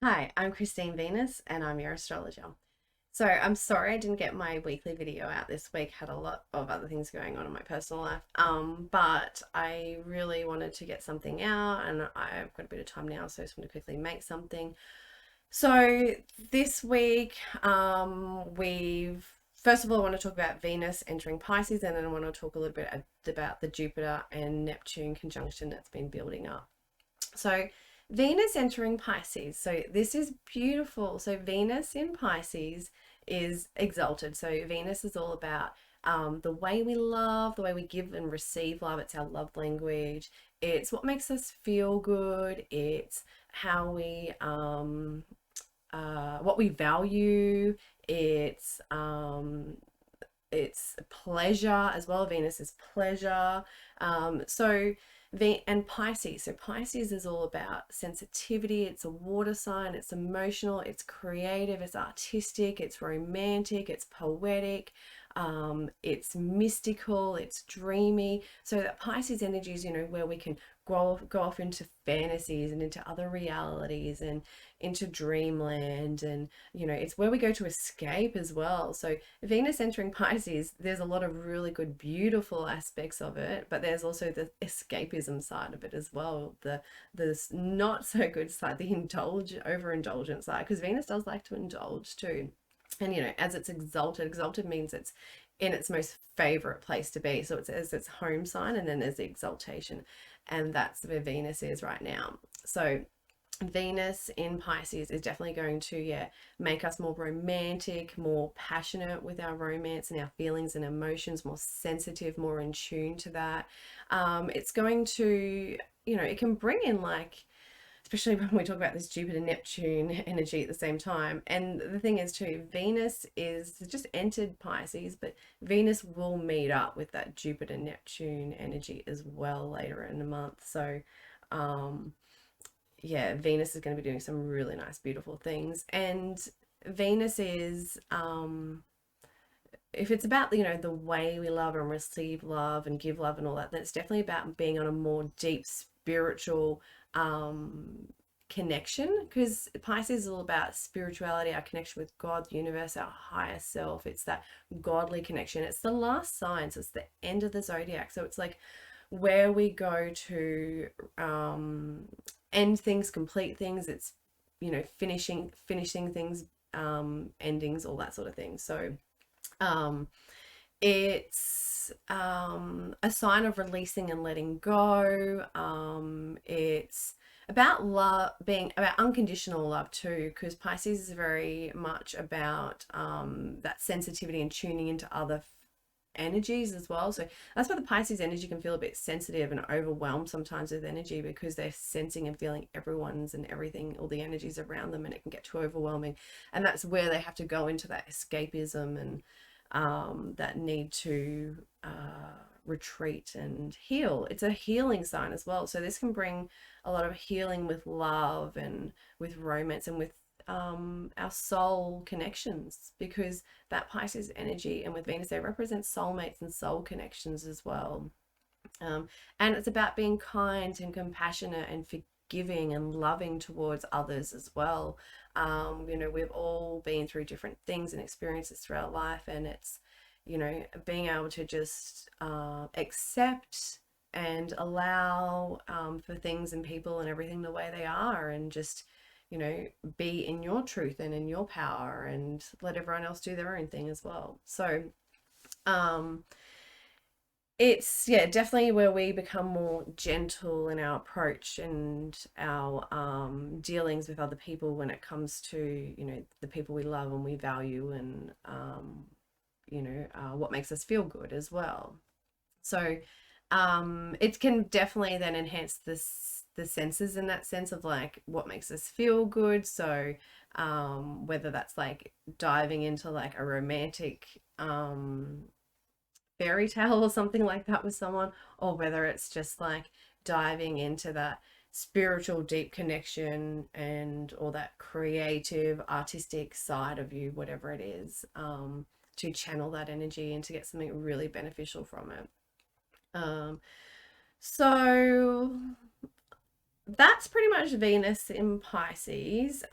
Hi, I'm Christine Venus and I'm your astrologer. So I'm sorry I didn't get my weekly video out this week. Had a lot of other things going on in my personal life. But I really wanted to get something out and I've got a bit of time now, so I just want to quickly make something. So this week, we've first of all I want to talk about Venus entering Pisces, and then I want to talk a little bit about the Jupiter and Neptune conjunction that's been building up. So Venus entering Pisces. So this is beautiful. So Venus in Pisces is exalted. So Venus is all about the way we love, the way we give and receive love. It's our love language. It's what makes us feel good. It's how we what we value. It's pleasure as well. Venus is pleasure. So and Pisces. So Pisces is all about sensitivity. It's a water sign. It's emotional. It's creative. It's artistic. It's romantic. It's poetic. It's mystical. It's dreamy. So that Pisces energy is, where we can go off into fantasies and into other realities and into dreamland, and it's where we go to escape as well. So Venus entering Pisces, there's a lot of really good beautiful aspects of it, but there's also the escapism side of it as well, the not so good side, the overindulgent side, because Venus does like to indulge too. And as it's exalted means it's in its most favorite place to be, so it's as its home sign, and then there's the exaltation, and that's where Venus is right now. So Venus in Pisces is definitely going to, make us more romantic, more passionate with our romance and our feelings and emotions, more sensitive, more in tune to that. It's going to, it can bring in, like, especially when we talk about this Jupiter Neptune energy at the same time. And the thing is too, Venus is just entered Pisces, but Venus will meet up with that Jupiter Neptune energy as well later in the month. So yeah, Venus is going to be doing some really nice, beautiful things. And Venus is, if it's about, the way we love and receive love and give love and all that, then it's definitely about being on a more deep spiritual connection, because Pisces is all about spirituality, our connection with God, the universe, our higher self. It's that godly connection. It's the last sign, so it's the end of the zodiac. So it's like where we go to end things, complete things. It's finishing things, endings, all that sort of thing. So um, it's a sign of releasing and letting go. It's about love, being about unconditional love too, because Pisces is very much about that sensitivity and tuning into other energies as well. So that's why the Pisces energy can feel a bit sensitive and overwhelmed sometimes with energy, because they're sensing and feeling everyone's and everything, all the energies around them, and it can get too overwhelming. And that's where they have to go into that escapism and that need to retreat and heal. It's a healing sign as well. So this can bring a lot of healing with love and with romance and with our soul connections, because that Pisces energy and with Venus, they represent soulmates and soul connections as well. And it's about being kind and compassionate and forgiving and loving towards others as well. We've all been through different things and experiences throughout life, and it's, being able to just accept and allow for things and people and everything the way they are, and just, be in your truth and in your power, and let everyone else do their own thing as well. So, it's, yeah, definitely where we become more gentle in our approach and our dealings with other people when it comes to, the people we love and we value, and what makes us feel good as well. So it can definitely then enhance the senses in that sense of like what makes us feel good. So whether that's like diving into like a romantic fairy tale or something like that with someone, or whether it's just like diving into that spiritual deep connection and or that creative artistic side of you, whatever it is, to channel that energy and to get something really beneficial from it. So that's pretty much Venus in Pisces.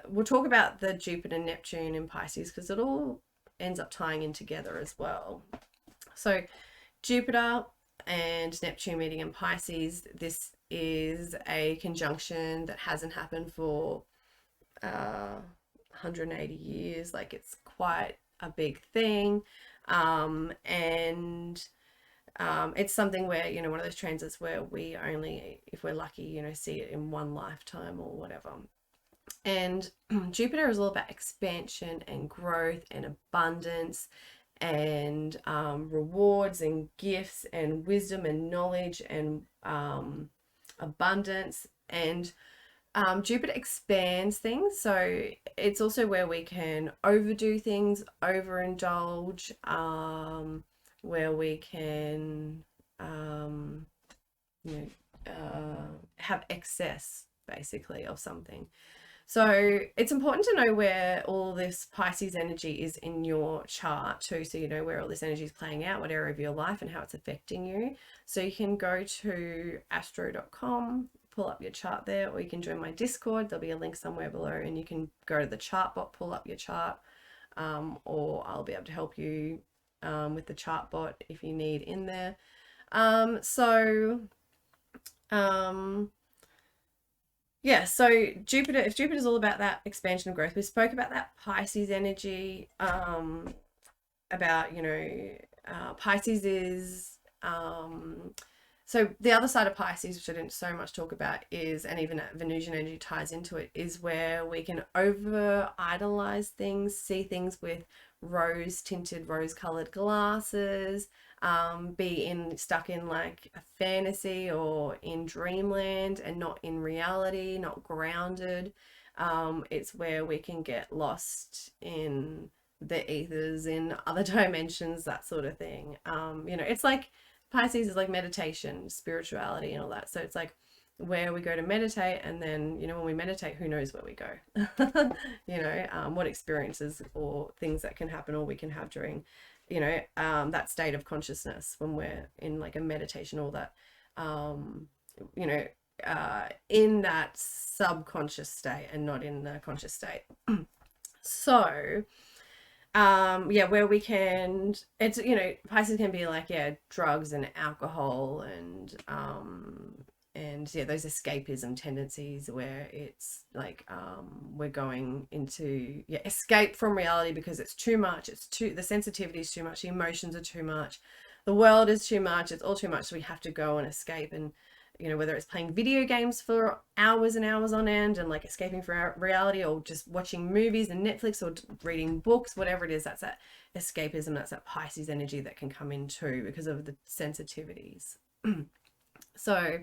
We'll talk about the Jupiter Neptune in Pisces because it all ends up tying in together as well. So Jupiter and Neptune meeting in Pisces, this is a conjunction that hasn't happened for 180 years. Like, it's quite a big thing. And it's something where, you know, one of those transits where we only, if we're lucky, you know, see it in one lifetime or whatever. And Jupiter is all about expansion and growth and abundance and rewards and gifts and wisdom and knowledge and abundance. And Jupiter expands things, so it's also where we can overdo things, overindulge, where we can, you know, have excess basically of something. So it's important to know where all this Pisces energy is in your chart too, so you know where all this energy is playing out, what area of your life and how it's affecting you. So you can go to astro.com, pull up your chart there, or you can join my Discord. There'll be a link somewhere below, and you can go to the chart bot, pull up your chart, or I'll be able to help you with the chart bot if you need in there. Yeah, so Jupiter, if Jupiter's all about that expansion and growth, we spoke about that Pisces energy, about, you know, Pisces is, so the other side of Pisces, which I didn't so much talk about, is, and even Venusian energy ties into it, is where we can over idolize things, see things with rose-tinted, rose-colored glasses, be stuck in like a fantasy or in dreamland and not in reality, not grounded. It's where we can get lost in the ethers, in other dimensions, that sort of thing. You know, it's like Pisces is like meditation, spirituality, and all that. So it's like where we go to meditate, and then, you know, when we meditate, who knows where we go. You know, what experiences or things that can happen or we can have during, you know, that state of consciousness when we're in like a meditation, all that, you know, in that subconscious state and not in the conscious state. So yeah, where we can, it's, you know, Pisces can be like, yeah, drugs and alcohol and yeah, those escapism tendencies where it's like we're going into, yeah, escape from reality because it's too much, the sensitivity is too much, the emotions are too much, the world is too much, it's all too much, so we have to go and escape. And, you know, whether it's playing video games for hours and hours on end and like escaping from reality, or just watching movies and Netflix, or reading books, whatever it is, that's that escapism, that's that Pisces energy that can come in too because of the sensitivities. So,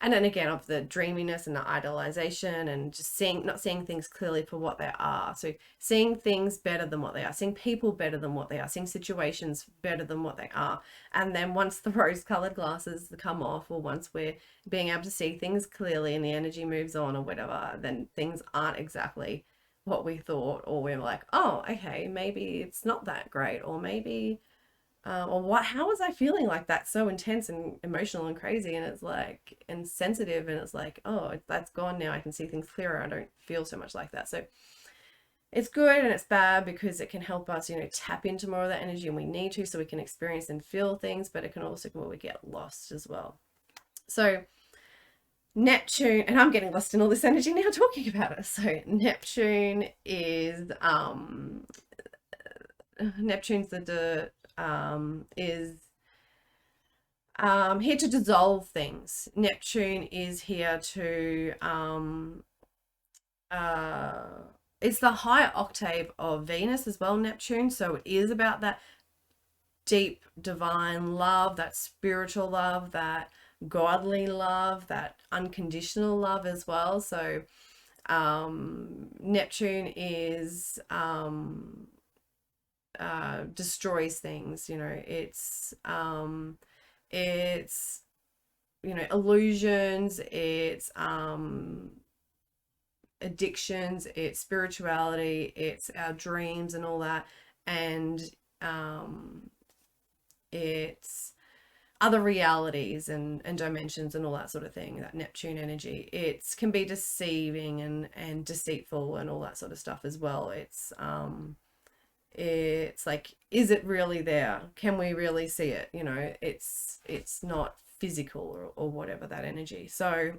and then again, of the dreaminess and the idolization and just not seeing things clearly for what they are. So seeing things better than what they are, seeing people better than what they are, seeing situations better than what they are. And then once the rose-colored glasses come off, or once we're being able to see things clearly and the energy moves on or whatever, then things aren't exactly what we thought, or we're like, oh, okay, maybe it's not that great, or maybe or how was I feeling like that, so intense and emotional and crazy, and it's like, and sensitive, and it's like, oh, that's gone now, I can see things clearer, I don't feel so much like that. So it's good and it's bad because it can help us, you know, tap into more of that energy, and we need to, so we can experience and feel things, but it can also where we get lost as well. So Neptune, and I'm getting lost in all this energy now talking about it. So Neptune is Neptune's is here to dissolve things. Neptune is here to it's the higher octave of Venus as well, Neptune. So it is about that deep divine love, that spiritual love, that godly love, that unconditional love as well. So Neptune is destroys things, you know, it's you know, illusions, it's addictions, it's spirituality, it's our dreams and all that. And it's other realities and dimensions and all that sort of thing, that Neptune energy, it can be deceiving and deceitful and all that sort of stuff as well. It's like, is it really there? Can we really see it? You know, it's not physical or whatever, that energy. So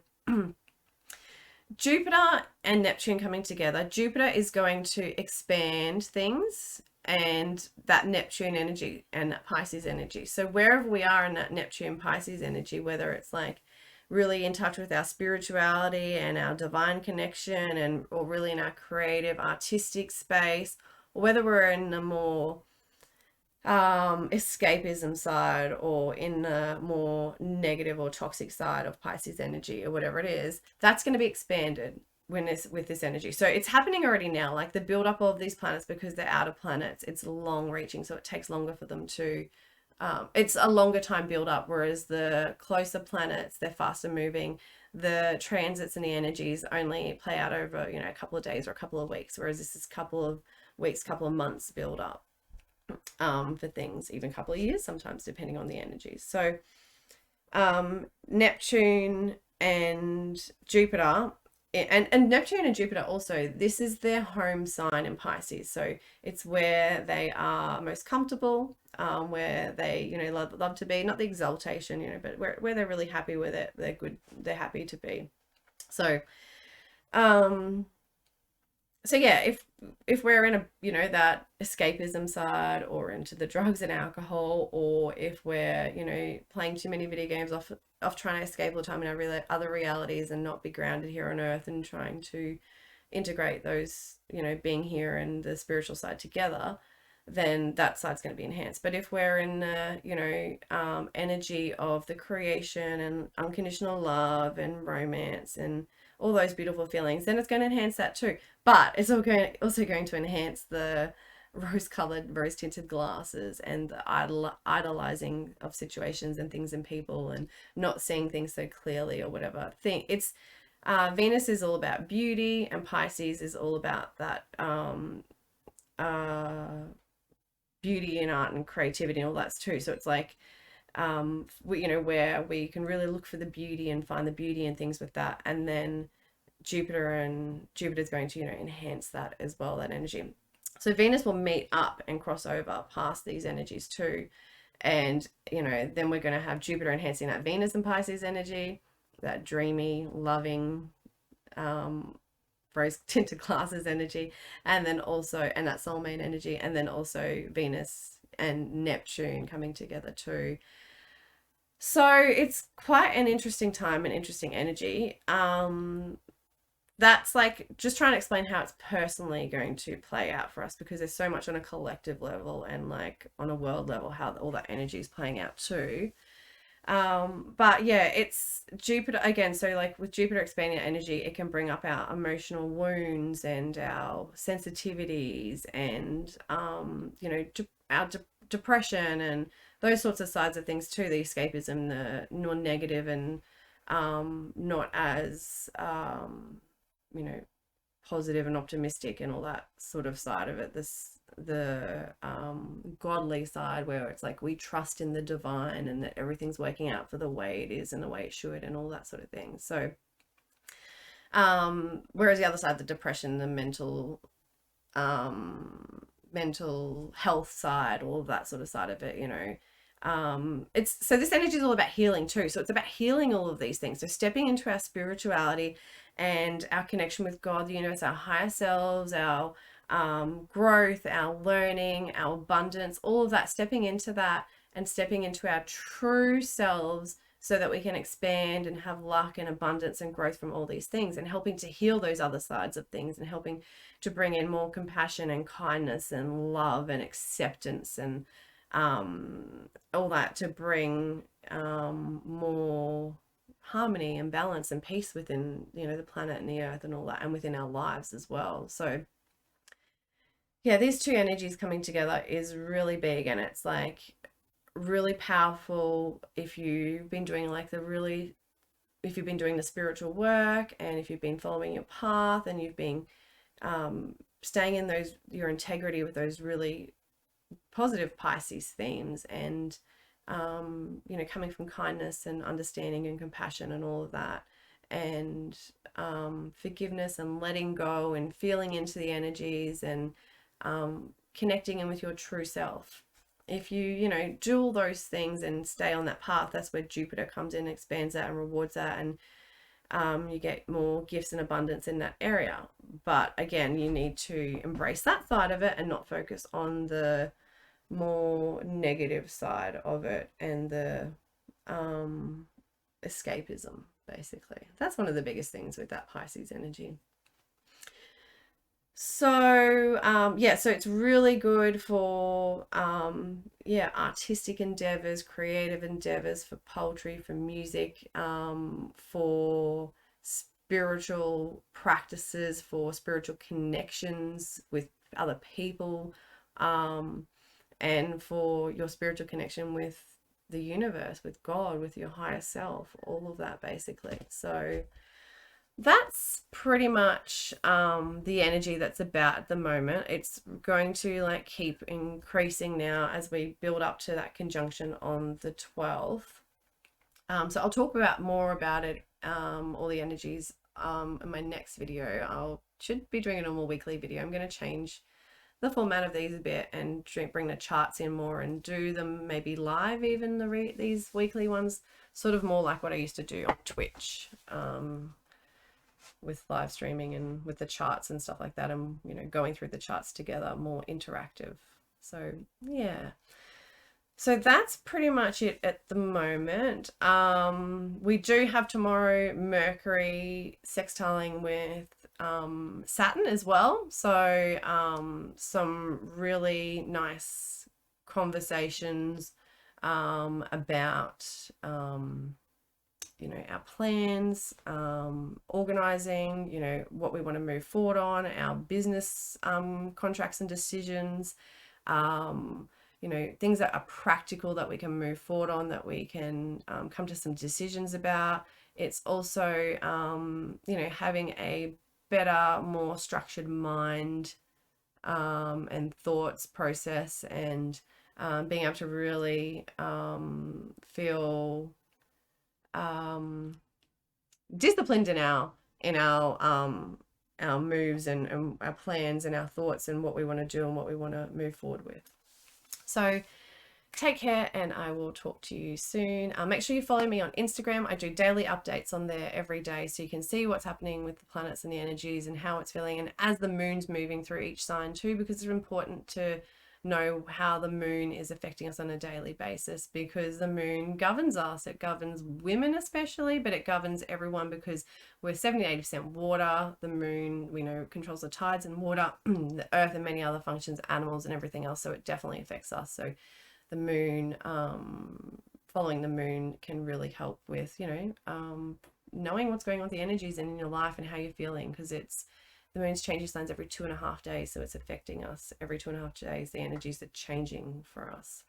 Jupiter and Neptune coming together, Jupiter is going to expand things, and that Neptune energy and that Pisces energy. So wherever we are in that Neptune Pisces energy, whether it's like really in touch with our spirituality and our divine connection, and or really in our creative artistic space, or whether we're in a more escapism side, or in the more negative or toxic side of Pisces energy, or whatever it is, that's going to be expanded when this with this energy. So it's happening already now, like the build up of these planets, because they're outer planets, it's long reaching, so it takes longer for them to it's a longer time build up, whereas the closer planets, they're faster moving. The transits and the energies only play out over, you know, a couple of days or a couple of weeks, whereas this is a couple of weeks, couple of months build up for things, even a couple of years sometimes, depending on the energies. So Neptune and Jupiter, and Neptune and Jupiter also, this is their home sign in Pisces. So it's where they are most comfortable, where they, you know, love to be, not the exaltation, you know, but where they're really happy with it, they're good, they're happy to be. So so yeah, if we're in a, you know, that escapism side, or into the drugs and alcohol, or if we're, you know, playing too many video games off trying to escape all the time in our other realities, and not be grounded here on earth, and trying to integrate those, you know, being here and the spiritual side together, then that side's going to be enhanced. But if we're in the, you know, energy of the creation and unconditional love and romance and all those beautiful feelings, then it's going to enhance that too. But it's also going to enhance the rose-colored, rose-tinted glasses, and the idolizing of situations and things and people, and not seeing things so clearly or whatever. It's Venus is all about beauty, and Pisces is all about that beauty and art and creativity and all that too. So it's like, you know, where we can really look for the beauty and find the beauty in things with that. And then Jupiter's going to, you know, enhance that as well, that energy. So Venus will meet up and cross over past these energies too. And, you know, then we're going to have Jupiter enhancing that Venus and Pisces energy, that dreamy, loving, rose tinted glasses energy, and then also, and that soulmate energy, and then also Venus and Neptune coming together too. So it's quite an interesting time and interesting energy. That's like just trying to explain how it's personally going to play out for us, because there's so much on a collective level and like on a world level how all that energy is playing out too. But yeah, it's Jupiter again. So like with Jupiter expanding our energy, it can bring up our emotional wounds and our sensitivities, and you know, our depression and those sorts of sides of things too. The escapism, the more negative and not as you know, positive and optimistic and all that sort of side of it. The godly side, where it's like we trust in the divine and that everything's working out for the way it is and the way it should and all that sort of thing. So whereas the other side, the depression, the mental health side, all of that sort of side of it, you know, it's, so this energy is all about healing too. So it's about healing all of these things. So stepping into our spirituality and our connection with God, the universe, our higher selves, our growth, our learning, our abundance, all of that, stepping into that and stepping into our true selves, so that we can expand and have luck and abundance and growth from all these things, and helping to heal those other sides of things, and helping to bring in more compassion and kindness and love and acceptance and all that, to bring more harmony and balance and peace within, you know, the planet and the earth and all that, and within our lives as well. So yeah, these two energies coming together is really big, and it's like really powerful if you've been doing like if you've been doing the spiritual work, and if you've been following your path, and you've been staying in your integrity with those really positive Pisces themes, and you know, coming from kindness and understanding and compassion and all of that, and forgiveness and letting go and feeling into the energies and connecting in with your true self. If you know, do all those things and stay on that path, that's where Jupiter comes in, expands that and rewards that, and you get more gifts and abundance in that area. But again, you need to embrace that side of it and not focus on the more negative side of it and the escapism, basically. That's one of the biggest things with that Pisces energy. So yeah, so it's really good for yeah, artistic endeavors, creative endeavors, for poetry, for music, for spiritual practices, for spiritual connections with other people, and for your spiritual connection with the universe, with God, with your higher self, all of that basically. So that's pretty much the energy that's about at the moment. It's going to like keep increasing now as we build up to that conjunction on the 12th. So I'll talk about more about it, all the energies, in my next video. Should be doing a normal weekly video. I'm going to change the format of these a bit and bring the charts in more and do them maybe live, even these weekly ones, sort of more like what I used to do on Twitch, with live streaming and with the charts and stuff like that, and you know, going through the charts together, more interactive. So yeah, so that's pretty much it at the moment. We do have tomorrow Mercury sextiling with Saturn as well, so some really nice conversations about you know, our plans, organizing, you know, what we want to move forward on, our business contracts and decisions, you know, things that are practical that we can move forward on, that we can come to some decisions about. It's also, you know, having a better, more structured mind and thoughts process, and being able to really feel disciplined in our moves and our plans and our thoughts and what we want to do and what we want to move forward with. So take care, and I will talk to you soon. Make sure you follow me on Instagram. I do daily updates on there every day, so you can see what's happening with the planets and the energies and how it's feeling, and as the moon's moving through each sign too, because it's important to know how the moon is affecting us on a daily basis, because the moon governs us. It governs women especially, but it governs everyone, because we're 70-80% water. The moon, we know, controls the tides and water, the earth and many other functions, animals and everything else, so it definitely affects us. So the moon, following the moon can really help with, you know, knowing what's going on with the energies in your life and how you're feeling, because the moon's changing signs every 2.5 days, so it's affecting us every 2.5 days. The energies are changing for us.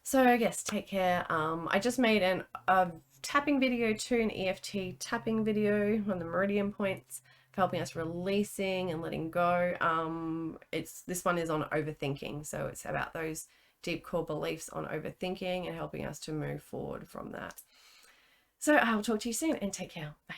So I guess take care. I just made a tapping video too, an EFT tapping video on the meridian points for helping us releasing and letting go. This one is on overthinking, so it's about those deep core beliefs on overthinking and helping us to move forward from that. So I will talk to you soon, and take care. Bye.